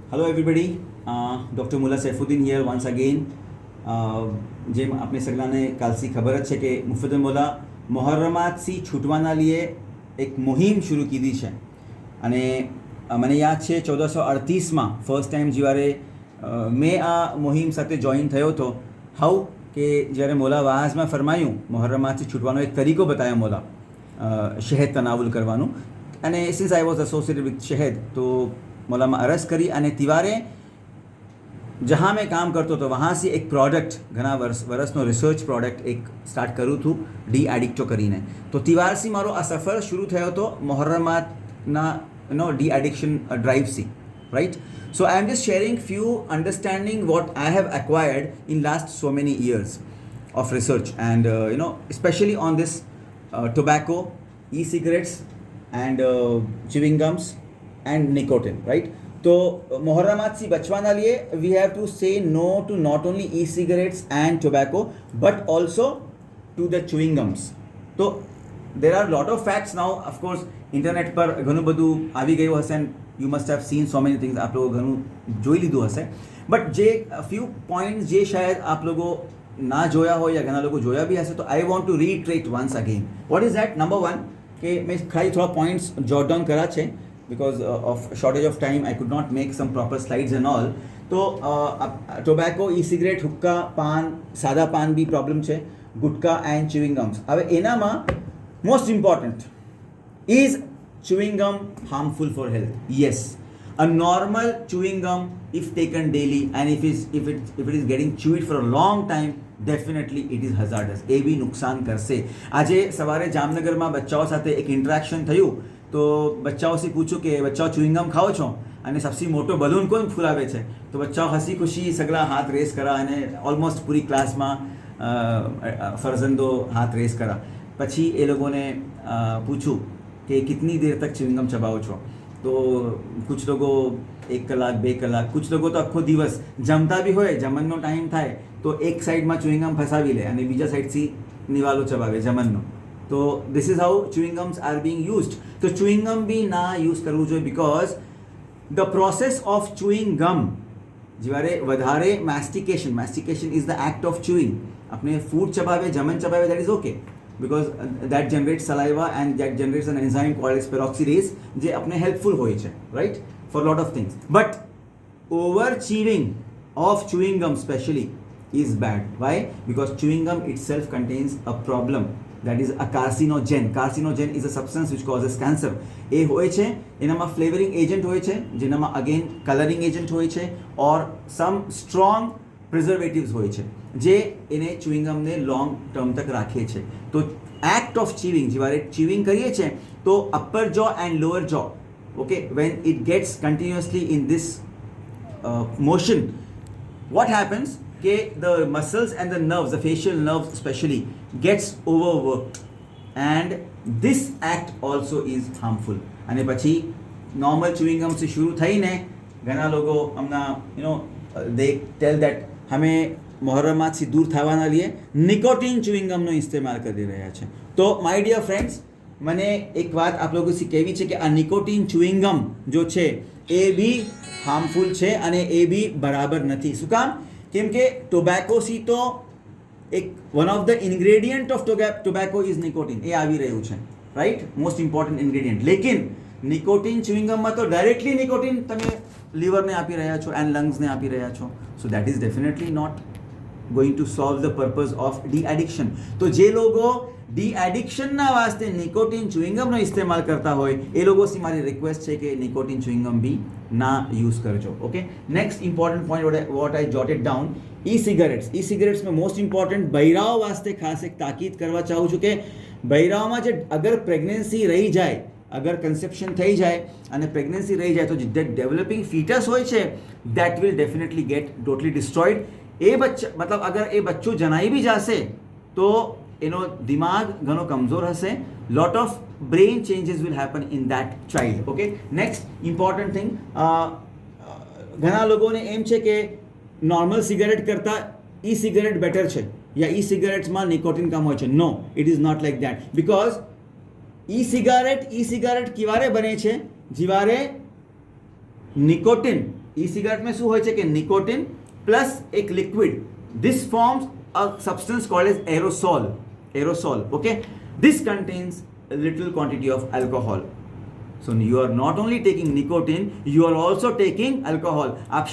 Hello everybody, Dr. Mullah Saifuddin here once again. જેમ આપણે સગલાને કાલથી ખબર જ છે કે મુફદ્દલ મોલા મોહર્રમાતથી છૂટવાના લીએ એક મુહિમ શરૂ કીધી છે અને મને યાદ છે 1438માં ફર્સ્ટ ટાઈમ જ્યારે મેં આ મુહિમ સાથે જોઈન થયો હતો હાઉ કે જ્યારે મોલા વાઝમાં ફરમાયું મોહર્રમાતથી છૂટવાનો એક તરીકો બતાવ્યો મોલા શહેદ તનાવુલ કરવાનું અને since I was associated with શહેદ તો मौलामा अरज करी अने तिवारे जहाँ मैं काम करतो तो वहाँ से एक प्रोडक्ट घना वर्षनो रिसर्च प्रोडक्ट एक स्टार्ट करूँ थूँ डी एडिक्टो करीने तो तिवार से मारो आ सफ़र शुरू थयो तो मोहर्रमातना de addiction drive see right so I am just sharing few understanding what I have acquired in last so many years of research and specially on this tobacco e cigarettes and chewing gums and nicotine, right? तो मुहर्रमात से बचवाना लिए we have to say no to not only e-cigarettes and tobacco but also to the chewing gums. तो there are lot of facts now, of course internet पर ઘણું બધું આવી ગયું હશે and you must have seen so many things आप लोगों ઘણું જોઈ લીધું હશે but જે few points જે શાયદ आप लोगों ના જોયા હોય या ઘણા લોકો જોયા બી હશે તો I want to reiterate once again. What is that? Number one કે મેં ખાલી થોડા points jot down કર્યા છે because of shortage of time I could not make some proper slides and all. तो tobacco, e-cigarette, हुक्का, पान, सादा पान भी प्रॉब्लम છે, ગુટકા and chewing gums. હવે એનામાં most important is chewing gum harmful for health? Yes. A normal chewing gum if taken daily and if it is getting chewed for a long time definitely it is hazardous. એ બી નુકસાન કરશે. આજે સવારે જામનગરમાં બચ્ચાઓ સાથે એક interaction થયું તો બચ્ચાઓથી પૂછ્યું કે બચ્ચાઓ ચ્યુઇંગમ ખાઓ છો અને સૌથી મોટો બલૂન કોણ ફૂલાવે છે તો બચ્ચાઓ હસી ખુશી સગલા હાથ રેસ કરા અને ઓલમોસ્ટ પૂરી ક્લાસમાં ફરજંદો હાથ રેસ કરા પછી એ લોકોને પૂછું કે कितनी देर तक ચ્યુઇંગમ ચબાવો છો તો कुछ लोगों 1 કલાક 2 કલાક कुछ लोगों તો આખો દિવસ જમતા બી હોય જમણનો ટાઈમ થાય તો એક સાઈડમાં ચ્યુઇંગમ ફસાવી લે અને બીજા સાઈડથી નિવાલો ચબાવે જમણનો तो this is how chewing gums are being used तो च्यूइंग गम भी ना यूज करવું જોઈએ because the process of chewing gum જ્યારે વધારે mastication is the act of chewing આપણે ફૂડ ચબાવે જમન ચબાવે that is okay because that generates saliva and that generates an enzyme called as peroxidase જે આપણે helpful હોય છે right for lot of things but over chewing of chewing gum especially is bad. Why? Because chewing gum itself contains a problem that is a carcinogen. Carcinogen is a substance which causes cancer. એ હોય છે એનામાં flavouring agent હોય છે જેનામાં again colouring agent હોય છે ઓર સમ strong preservatives હોય છે જે એને ચ્યુઇંગમને લોંગ ટર્મ તક રાખે છે તો એક્ટ ઓફ ચીવિંગ જ્યારે ચીવિંગ કરીએ છીએ તો અપર જો એન્ડ લોઅર જો okay when it gates continuously in this motion what happens કે the muscles and the nerves, the facial nerves especially, gets overworked and this act also is harmful. અને પછી normal chewing gum से शुरू થઈને ઘણા લોકો હમણાં they tell that હમે મોહર્રમાતથી દૂર થવાના लिए નિકોટિન chewing gum નો ઇસ્તેમાલ કરી રહ્યા છે તો my dear friends મને એક વાત આપ લોકોથી કહેવી છે કે આ નિકોટિન chewing gum જો છે એ બી હાર્મફુલ છે અને એ બી બરાબર નથી શું કામ કેમ કે ટોબેકોથી તો એક one of the ingredient of tobacco is nicotine એ આવી રહ્યું છે રાઈટ મોસ્ટ ઇમ્પોર્ટન્ટ ઇન્ગ્રેડિયન્ટ લેકિન નિકોટિન ચ્યુઇંગમમાં તો ડાયરેક્ટલી નિકોટિન તમે લીવરને આપી રહ્યા છો એન્ડ લંગ્સને આપી રહ્યા છો so that is definitely not going to solve the purpose of de-addiction. તો જે લોકો de-addictionના વાસ્તે નિકોટિન ચ્યુઇંગમનો ઇસ્તેમાલ કરતા હોય એ લોકોથી મારી રિક્વેસ્ટ છે કે નિકોટિન ચ્યુઇંગમ બી ના યુઝ કરજો okay next important point what I jotted down ई-सिगरेट्सમાં મોસ્ટ ઇમ્પોર્ટન્ટ બૈરાઓ વાસ્તે ખાસ એક તાકીદ કરવા ચાહું છું કે બૈરાઓમાં જે અગર પ્રેગ્નન્સી રહી જાય અગર કન્સેપ્શન થઈ જાય અને પ્રેગ્નન્સી રહી જાય તો જે ડેવલપિંગ ફીટસ હોય છે that will definitely get totally destroyed એ બચ્ચા મતલબ અગર એ બચ્ચું જણાઈ બી જશે તો એનો દિમાગ ઘણો કમજોર હશે lot of brain changes will happen in that child okay next important thing ઘણા લોકોને એમ છે કે નોર્મલ સિગરેટ કરતાં ઈ સિગરેટ બેટર છે या ई સિગરેટ્સમાં નિકોટિન કમ હોય છે no it is not like that because e cigarette ક્યારે બને છે જ્યારે નિકોટિન ઈ સિગારેટમાં શું હોય છે કે નિકોટિન પ્લસ એક liquid, this forms a substance called as aerosol. Okay, this contains a little quantity of alcohol. So you are not only taking nicotine, you are also taking alcohol. आप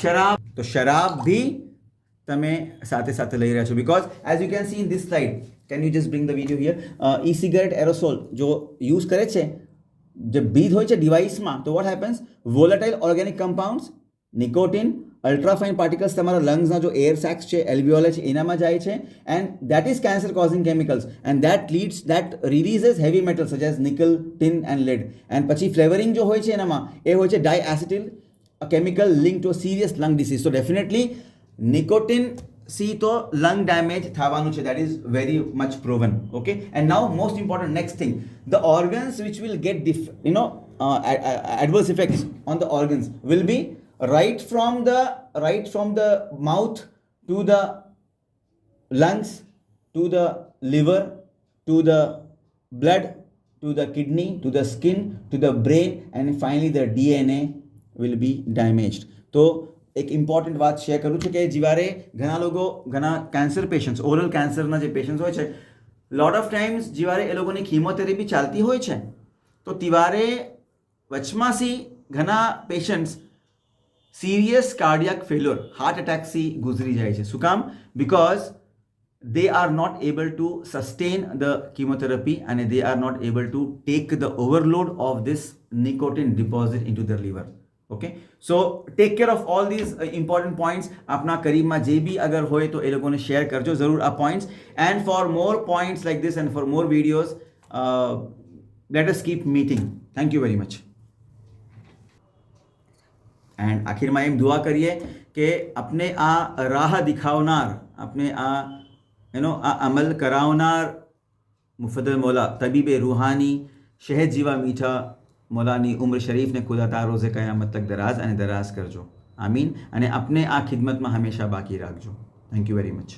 शराब भी તમે સાથે સાથે લઈ રહ્યા છો, because as you can see in this slide, can you just bring the video here, e-cigarette aerosol જો યુઝ કરે છે, જે બ્રીથ હોય છે ડિવાઇસમાં, તો what happens, volatile organic compounds, nicotine, ultrafine particles તમારા લંગ્સના જો એર સેક્સ છે, એલ્વિયોલે છે, એનામાં જાય છે, and that is cancer causing chemicals, and that releases heavy metal such as nickel, tin and lead. And પછી ફ્લેવરિંગ જો હોય છે એનામાં એ હોય છે diacetyl, a chemical link to serious lung disease. So definitely nicotine સી તો લંગ ડેમેજ થવાનું છે, that is very much proven. Okay, and now most important next thing, the organs which will get adverse effects on the organs will be right from the mouth to the lungs, to the liver, to the blood, to the kidney, to the skin, to the brain, and finally the DNA will be damaged. તો એક important વાત share કરું છું કે જ્યારે ઘણા cancer patients, oral કેન્સરના જે પેશન્ટ્સ હોય છે, લોટ ઓફ ટાઈમ્સ જ્યારે એ લોકોની કીમોથેરાપી ચાલતી હોય છે, તો ત્યારે વચમાંથી ઘણા patients serious cardiac failure, heart એટેકથી ગુજરી જાય છે. શું કામ? Because they are not able to sustain the chemotherapy and they are not able to take the overload of this nicotine deposit into their liver. Okay, so take care of all these important points. આપના કરીબમાં જે બી અગર હોય તો એ લોકોને share કરજો જરૂર આ points. And for more points like this and for more videos let us keep meeting. Thank you very much. And આખિરમાં એમ દુઆ કરીએ કે આપણે આ રાહ દિખાવનાર, આપણે આ આ અમલ કરાવનાર મુફદ્દલ મૌલા તબીબે રૂહાની શહેદ જેવા મીઠા મૌલાની ઉમ્ર શરીફને ખુદા તા રોઝે કયામત તક દરાજ કરજો. આમીન. અને આપણે આ ખિદમતમાં હંમેશા બાકી રાખજો. Thank you very much.